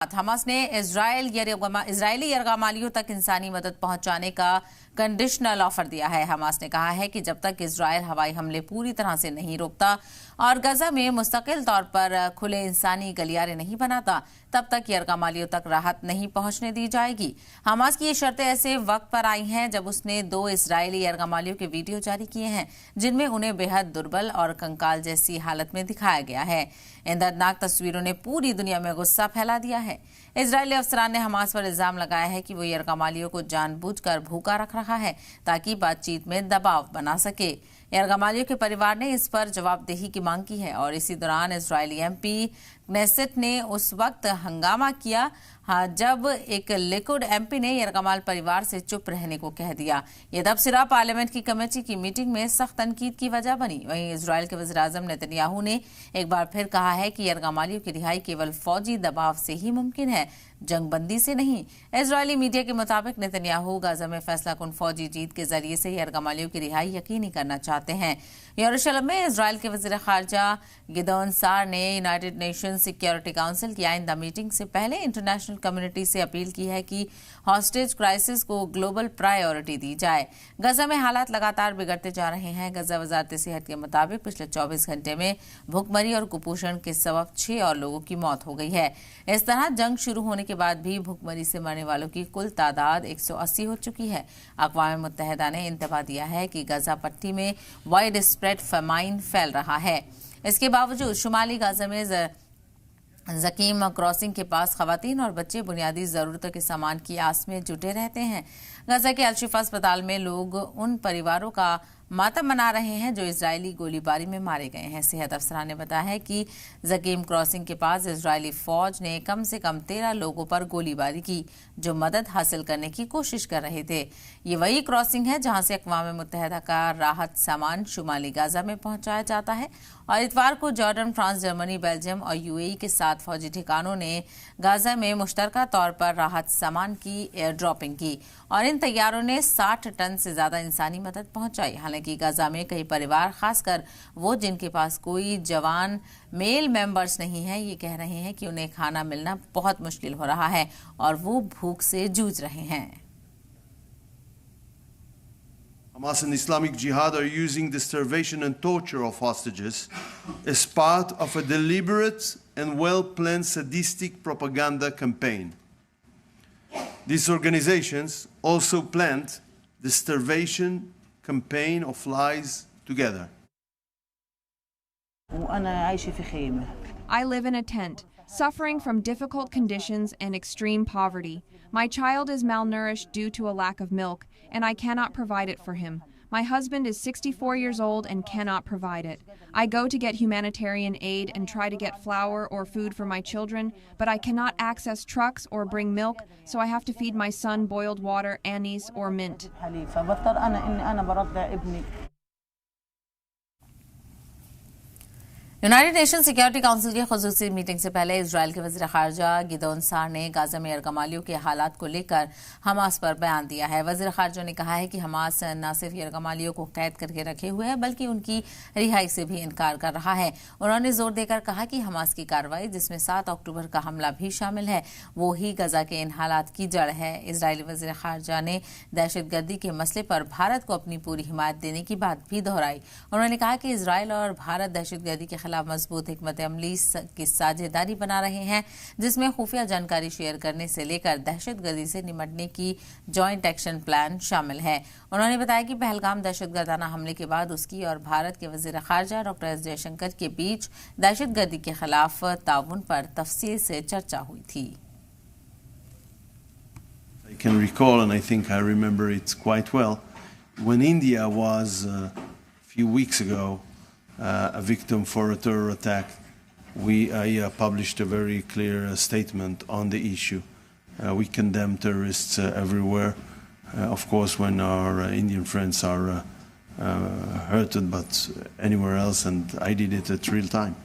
Hamas ने Israeli यरगमालियों तक इंसानी मदद पहुंचाने का कंडीशनल ऑफर दिया है। हमास ने कहा है कि जब तक इजरायल हवाई हमले पूरी तरह से नहीं रोकता और गजा में मुस्तकिल तौर पर खुले इंसानी गलियारे नहीं बनाता, तब तक यरगमालियों तक राहत नहीं पहुंचने दी जाएगी। हमास की ये शर्तें ऐसे वक्त पर आई हैं जब उसने 2 इजरायली यरगमालियों के वीडियो जारी किए हैं जिनमें उन्हें बेहद दुर्बल और कंकाल जैसी हालत में दिखाया गया है। इन दर्दनाक तस्वीरों ने पूरी दुनिया में गुस्सा फैला दिया है। इजरायली अफसरान ने हमास पर इल्जाम लगाया है कि वो यरगमालियों को जानबूझकर भूखा रख रहा है ताकि बातचीत में दबाव बना सके। यरगमालियों के परिवार ने इस पर जवाबदेही की मांग की है और इसी दौरान इजरायली एमपी क्नेसेट ने उस वक्त हंगामा किया जब एक लिकुड एमपी ने यरगमाल परिवार से चुप रहने को कह दिया। ये तबसरा पार्लियामेंट की कमेटी की मीटिंग में सख्त तनकीद की वजह बनी। वहीं इजरायल के वज़ीर-ए-आज़म नेतन्याहू ने एक बार फिर कहा है कि यरगमालियों की रिहाई केवल फौजी दबाव से ही मुमकिन है, जंगबंदी से नहीं। इजरायली मीडिया के मुताबिक नेतन्याहू गाजा में फैसला कुन फौजी जीत के जरिए से यरगमालियों की रिहाई यकीनी करना चाहते हैं। यरूशलेम में इजरायल के वज़ीर ख़ारजा गिदोन सार ने यूनाइटेड नेशन सिक्योरिटी काउंसिल की आइंदा मीटिंग से पहले इंटरनेशनल कम्युनिटी से अपील की है कि हॉस्टेज क्राइसिस को ग्लोबल प्रायोरिटी दी जाए। गजा में हालात लगातार बिगड़ते जा रहे हैं। गजा वजारत सेहत के मुताबिक पिछले 24 घंटे में भूखमरी और कुपोषण के सबब 6 और लोगों की मौत हो गई है। इस तरह जंग शुरू होने के बाद भी भूखमरी से मरने वालों की कुल तादाद 180 हो चुकी है। अक़वाम मुत्तहिदा ने इंतबाह दिया है कि गजा पट्टी में वाइड स्प्रेड फेमाइन फैल रहा है। इसके बावजूद शुमाली गाजा में जकीम क्रॉसिंग के पास खवातीन और बच्चे बुनियादी ज़रूरतों के सामान की आस में जुटे रहते हैं। गजा के अल-शिफा अस्पताल में लोग उन परिवारों का मातम मना रहे हैं जो इजरायली गोलीबारी में मारे गए हैं। सेहत अफसरान ने बताया है कि जकीम क्रॉसिंग के पास इजरायली फौज ने कम से कम 13 लोगों पर गोलीबारी की जो मदद हासिल करने की कोशिश कर रहे थे। ये वही क्रॉसिंग है जहां से अक़वाम मुत्तहिदा का राहत सामान शुमाली गाजा में पहुंचाया जाता है और इतवार को जॉर्डन, फ्रांस, जर्मनी, बेल्जियम और यूएई के 7 फौजी ठिकानों ने गाजा में मुश्तरका तौर पर राहत सामान की एयर ड्रॉपिंग की और इन तैयारों ने 60 टन से ज्यादा इंसानी मदद पहुंचाई। हालांकि गाजा में कई परिवार, खासकर वो जिनके पास कोई जवान मेल मेंबर्स नहीं है, ये कह रहे हैं कि उन्हें खाना मिलना बहुत मुश्किल हो रहा है और वो भूख से जूझ रहे हैं। Hamas and Islamic Jihad are using the starvation and torture of hostages as part of a deliberate and well-planned sadistic propaganda campaign. These organizations also planned the starvation campaign of lies together. I live in a tent, suffering from difficult conditions and extreme poverty. My child is malnourished due to a lack of milk, and I cannot provide it for him. My husband is 64 years old and cannot provide it. I go to get humanitarian aid and try to get flour or food for my children, but I cannot access trucks or bring milk, so I have to feed my son boiled water, anise, or mint. United nation security council की खुसूसी meeting से पहले Israel के वज़ीर ख़ारजा गिदोन सार ने Gaza में यरगमालियों के हालात को लेकर हमास पर बयान दिया है। वज़ीर ख़ारजा ने कहा है कि हमास न सिर्फ यरगमालियों को कैद करके रखे हुए है बल्कि उनकी रिहाई से भी इनकार कर रहा है। उन्होंने जोर देकर कहा कि हमास की कार्रवाई, जिसमें 7 अक्टूबर का हमला भी शामिल है, वो ही गजा के इन हालात की जड़ है। इजरायली वज़ीर ख़ारजा ने दहशतगर्दी के मसले पर भारत को अपनी पूरी हिमायत देने की बात भी दोहराई। उन्होंने कहा कि इजरायल और भारत दहशतगर्दी के खिलाफ मजबूत हिकमत अमली की साझेदारी बना रहे हैं, जिसमें खुफिया जानकारी शेयर करने से लेकर दहशतगर्दी से निपटने की जॉइंट एक्शन प्लान शामिल है। उन्होंने बताया कि पहलगाम दहशतगर्दाना हमले के बाद उसकी और भारत के वज़ीर ख़ारजा डॉक्टर एस जयशंकर के बीच दहशतगर्दी के खिलाफ ताउन पर तफसील से चर्चा हुई थी। I can recall, and I think I remember it quite well, when India was a few weeks ago a victim for a terror attack, I published a very clear statement on the issue. We condemn terrorists everywhere. Of course, when our Indian friends are hurted, but anywhere else, and I did it at real time.